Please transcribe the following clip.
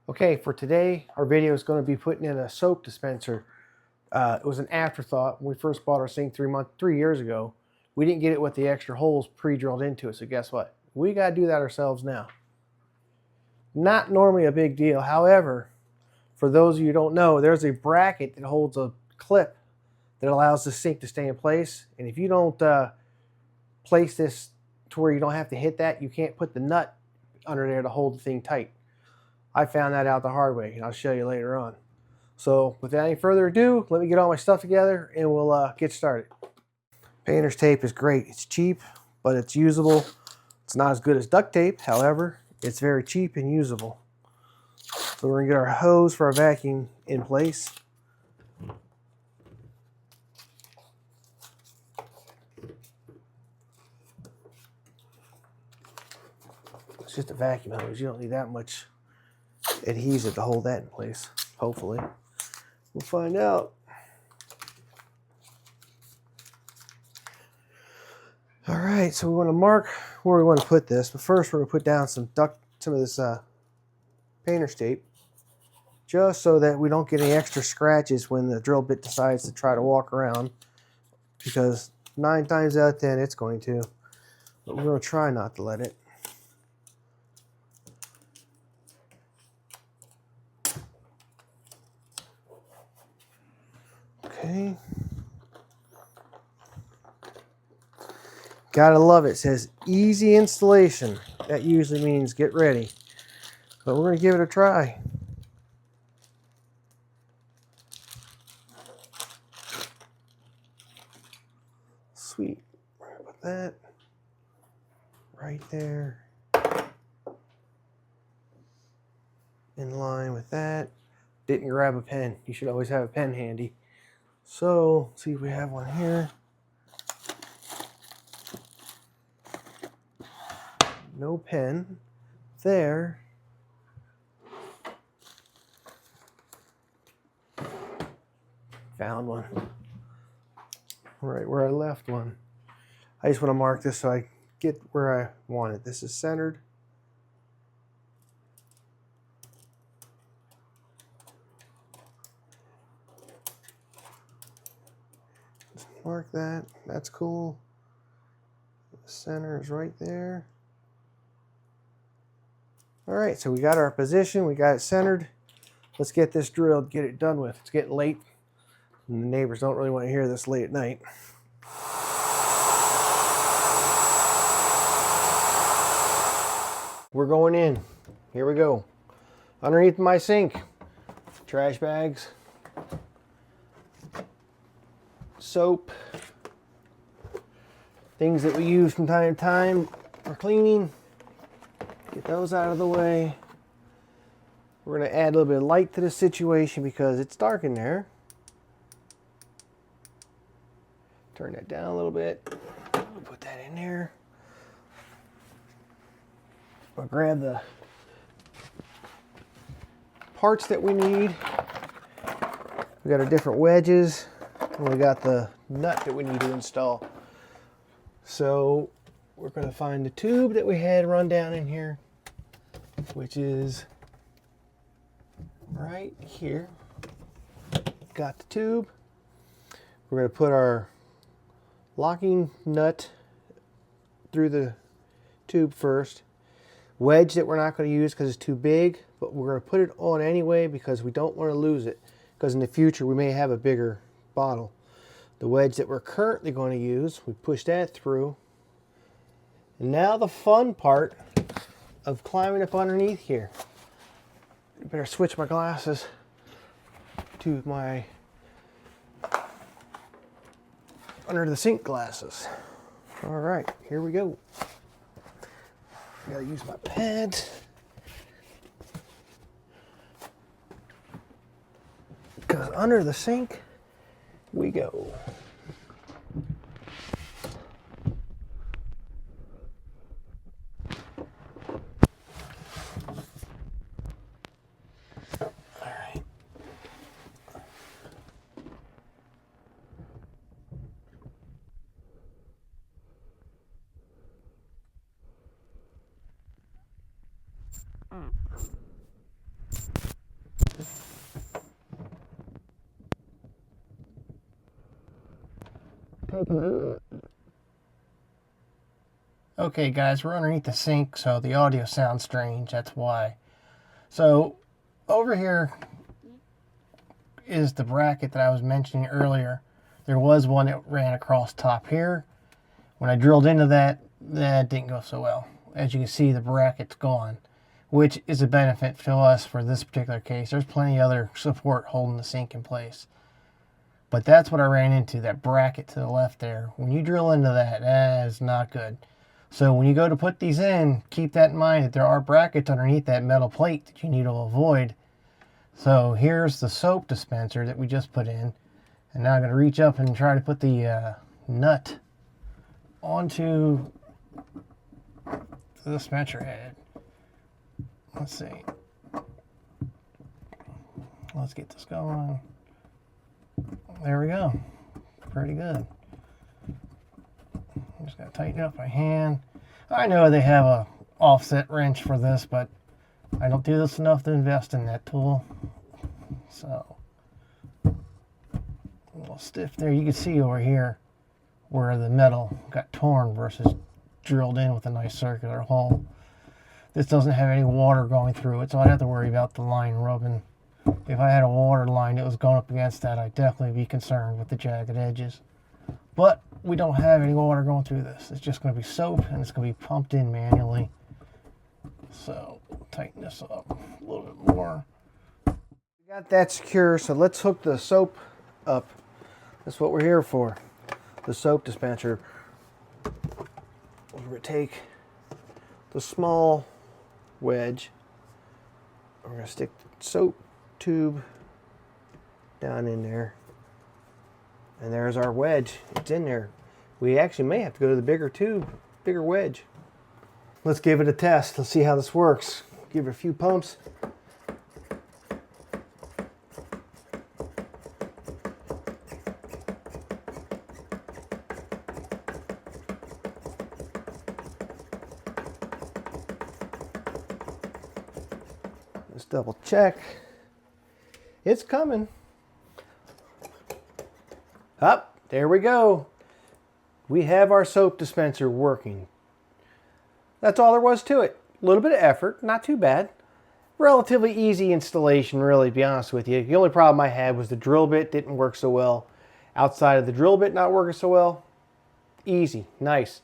Okay, for today, our video is going to be putting in a soap dispenser. It was an afterthought when we first bought our sink 3 years ago. We didn't get it with the extra holes pre-drilled into it, so guess what? We got to do that ourselves now. Not normally a big deal. However, for those of you who don't know, there's a bracket that holds a clip that allows the sink to stay in place. And if you don't place this to where you don't have to hit that, you can't put the nut under there to hold the thing tight. I found that out the hard way, and I'll show you later on. So without any further ado, let me get all my stuff together and we'll get started. Painter's tape is great. It's cheap, but it's usable. It's not as good as duct tape. However, it's very cheap and usable. So we're gonna get our hose for our vacuum in place. It's just a vacuum hose. You don't need that much adhesive to hold that in place, hopefully. We'll find out. All right, so we want to mark where we want to put this, but first we're going to put down some of this painter's tape, just so that we don't get any extra scratches when the drill bit decides to try to walk around, because 9 times out of 10 it's going to, but we're going to try not to let it. Okay. Gotta love it. It says easy installation. That usually means get ready. But we're gonna give it a try. Sweet. We're gonna put that right there. In line with that. Didn't grab a pen. You should always have a pen handy. So, let's see if we have one here. No pen there. Found one. Right where I left one. I just want to mark this so I get where I want it. This is centered. Just mark that. That's cool. The center is right there. All right, so we got our position, we got it centered. Let's get this drilled, get it done with. It's getting late, and the neighbors don't really want to hear this late at night. We're going in. Here we go. Underneath my sink, trash bags, soap, things that we use from time to time for cleaning. Get those out of the way. We're going to add a little bit of light to the situation because it's dark in there. Turn that down a little bit. Put that in there. I'll grab the parts that we need. We got our different wedges, and we got the nut that we need to install. So we're going to find the tube that we had run down in here, which is right here. Got the tube. We're going to put our locking nut through the tube first. Wedge that we're not going to use because it's too big, but we're going to put it on anyway because we don't want to lose it, because in the future we may have a bigger bottle. The wedge that we're currently going to use, we push that through. And now the fun part of climbing up underneath here. I better switch my glasses to my under the sink glasses. All right, here we go. I gotta use my pads. Because under the sink we go. Okay guys, we're underneath the sink, so the audio sounds strange, that's why. So over here is the bracket that I was mentioning earlier. There was one that ran across top here. When I drilled into that, that didn't go so well. As you can see, the bracket's gone, which is a benefit to us for this particular case. There's plenty of other support holding the sink in place. But that's what I ran into, that bracket to the left there. When you drill into that, that is not good. So when you go to put these in, keep that in mind that there are brackets underneath that metal plate that you need to avoid. So here's the soap dispenser that we just put in. And now I'm going to reach up and try to put the nut onto the dispenser head. Let's see. Let's get this going. There we go. Pretty good. I'm just going to tighten up my hand. I know they have a offset wrench for this, but I don't do this enough to invest in that tool. So, a little stiff there. You can see over here where the metal got torn versus drilled in with a nice circular hole. This doesn't have any water going through it, so I don't have to worry about the line rubbing. If I had a water line that was going up against that, I'd definitely be concerned with the jagged edges. But we don't have any water going through this. It's just going to be soap, and it's going to be pumped in manually. So, tighten this up a little bit more. We got that secure, so let's hook the soap up. That's what we're here for. The soap dispenser. We're going to take the small wedge. We're going to stick the soap tube down in there. And there's our wedge. It's in there. We actually may have to go to the bigger tube, bigger wedge. Let's give it a test. Let's see how this works. Give it a few pumps. Let's double check. It's coming. Up, there we go. We have our soap dispenser working. That's all there was to it. A little bit of effort, not too bad. Relatively easy installation, really, to be honest with you. The only problem I had was the drill bit didn't work so well. Outside of the drill bit not working so well, easy, nice.